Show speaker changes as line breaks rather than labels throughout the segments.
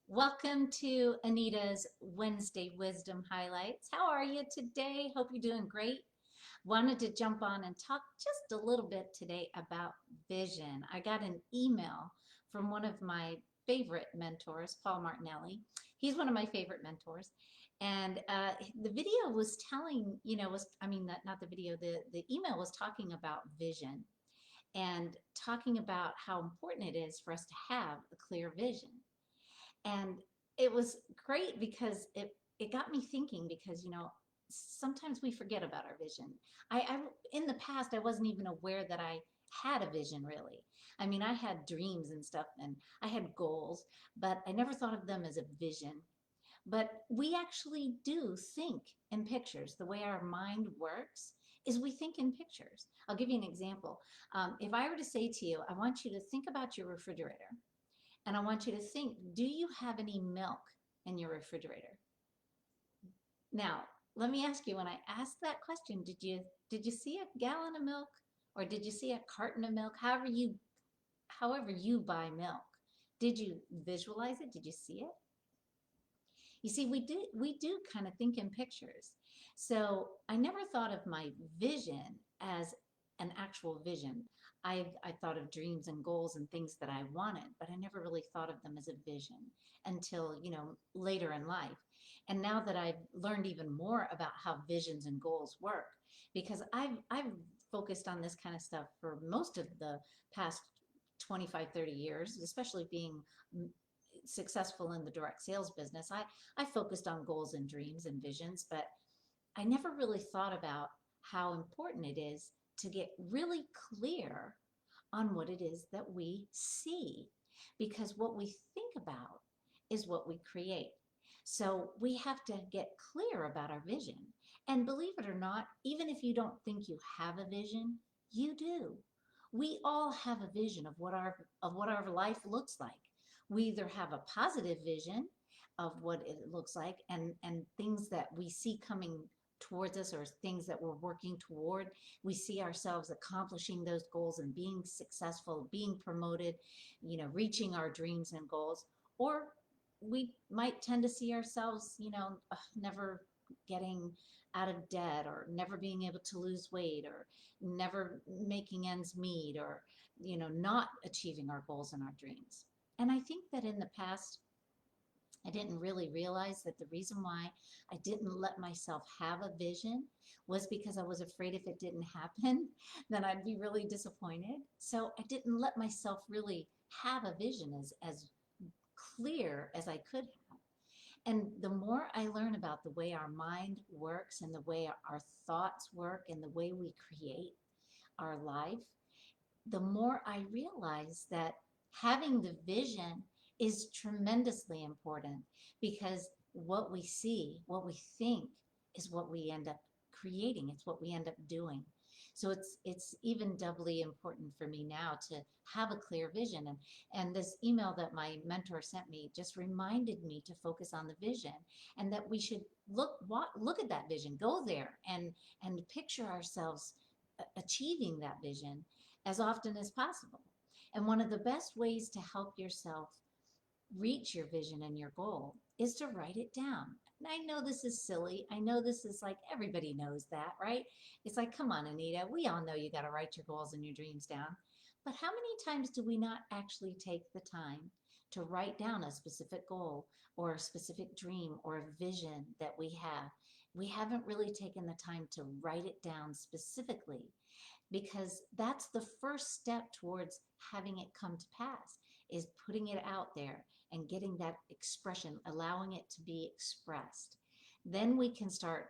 Welcome to Anita's Wednesday Wisdom Highlights. How are you today? Hope you're doing great. Wanted to jump on and talk just a little bit today about vision. I got an email from one of my favorite mentors, Paul Martinelli. He's one of my favorite mentors. And the video was telling, not the video, the email was talking about vision and talking about how important it is for us to have a clear vision. And it was great because it got me thinking because sometimes we forget about our vision. I in the past I wasn't even aware that I had a vision really. I mean, I had dreams and stuff and I had goals, but I never thought of them as a vision. But we actually do think in pictures. The way our mind works is we think in pictures. I'll give you an example. If I were to say to you, I want you to think about your refrigerator and I want you to think, do you have any milk in your refrigerator? Now, let me ask you, when I asked that question, did you see a gallon of milk or did you see a carton of milk? However you buy milk. Did you visualize it? Did you see it? You see, we do kind of think in pictures. So I never thought of my vision as an actual vision. I thought of dreams and goals and things that I wanted, but I never really thought of them as a vision until, later in life. And now that I've learned even more about how visions and goals work, because I've focused on this kind of stuff for most of the past 25, 30 years, especially being successful in the direct sales business. I focused on goals and dreams and visions, but I never really thought about how important it is to get really clear on what it is that we see. Because what we think about is what we create. So we have to get clear about our vision. And believe it or not, even if you don't think you have a vision, you do. We all have a vision of what our life looks like. We either have a positive vision of what it looks like and things that we see coming towards us or things that we're working toward. We see ourselves accomplishing those goals and being successful, being promoted, reaching our dreams and goals. Or we might tend to see ourselves, never getting out of debt or never being able to lose weight or never making ends meet or, not achieving our goals and our dreams. And I think that in the past, I didn't really realize that the reason why I didn't let myself have a vision was because I was afraid if it didn't happen, then I'd be really disappointed. So I didn't let myself really have a vision as clear as I could have. And the more I learn about the way our mind works and the way our thoughts work and the way we create our life, the more I realize that having the vision is tremendously important because what we see, what we think is what we end up creating. It's what we end up doing. So it's even doubly important for me now to have a clear vision. And this email that my mentor sent me just reminded me to focus on the vision and that we should look at that vision, go there and picture ourselves achieving that vision as often as possible. And one of the best ways to help yourself reach your vision and your goal is to write it down. And I know this is silly. I know this is like everybody knows that, right? It's like, come on, Anita, we all know you got to write your goals and your dreams down. But how many times do we not actually take the time to write down a specific goal or a specific dream or a vision that we have? We haven't really taken the time to write it down specifically because that's the first step towards having it come to pass is putting it out there and getting that expression, allowing it to be expressed. Then we can start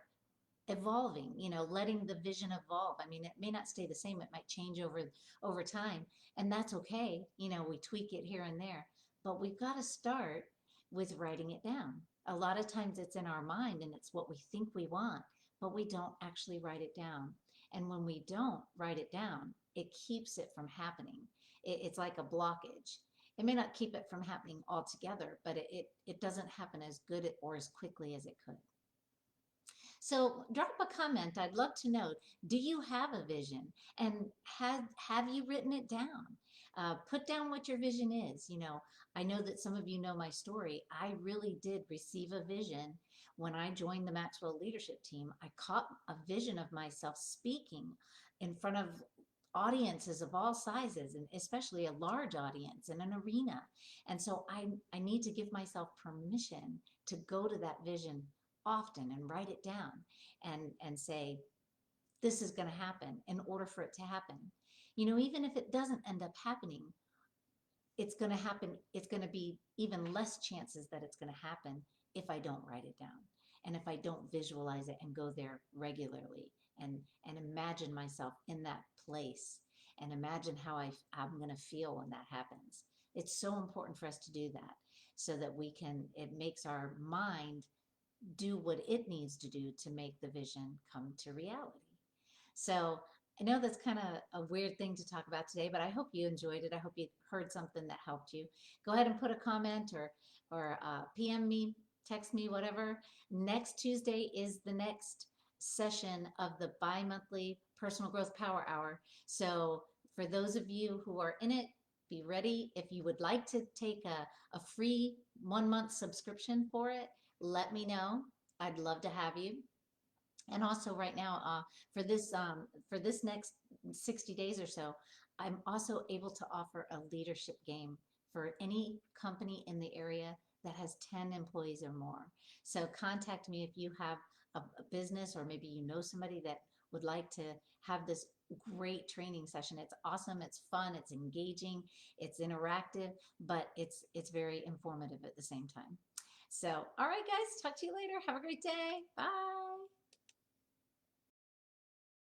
evolving, letting the vision evolve. I mean, it may not stay the same, it might change over time, and that's okay. We tweak it here and there, but we've got to start with writing it down. A lot of times it's in our mind and it's what we think we want, but we don't actually write it down. And when we don't write it down, it keeps it from happening. It's like a blockage. It may not keep it from happening altogether, but it doesn't happen as good or as quickly as it could. So drop a comment. I'd love to know, do you have a vision? And have you written it down? Put down what your vision is. I know that some of you know my story. I really did receive a vision when I joined the Maxwell leadership team. I caught a vision of myself speaking in front of audiences of all sizes, and especially a large audience in an arena. And so I need to give myself permission to go to that vision often and write it down and say, this is going to happen in order for it to happen. Even if it doesn't end up happening, it's going to happen. It's going to be even less chances that it's going to happen if I don't write it down and if I don't visualize it and go there regularly and imagine myself in that place and imagine how I'm going to feel when that happens. It's so important for us to do that so that it makes our mind do what it needs to do to make the vision come to reality. So I know that's kind of a weird thing to talk about today, but I hope you enjoyed it. I hope you heard something that helped you. Go ahead and put a comment or PM me, text me, whatever. Next Tuesday is the next session of the bi-monthly Personal Growth Power Hour. So for those of you who are in it, be ready. If you would like to take a free 1 month subscription for it, let me know. I'd love to have you. And also right now, for this next 60 days or so, I'm also able to offer a leadership game for any company in the area that has 10 employees or more. So contact me if you have a business, or maybe you know somebody that would like to have this great training session. It's awesome, it's fun, it's engaging, it's interactive, but it's very informative at the same time. So, all right, guys, talk to you later. Have a great day. Bye.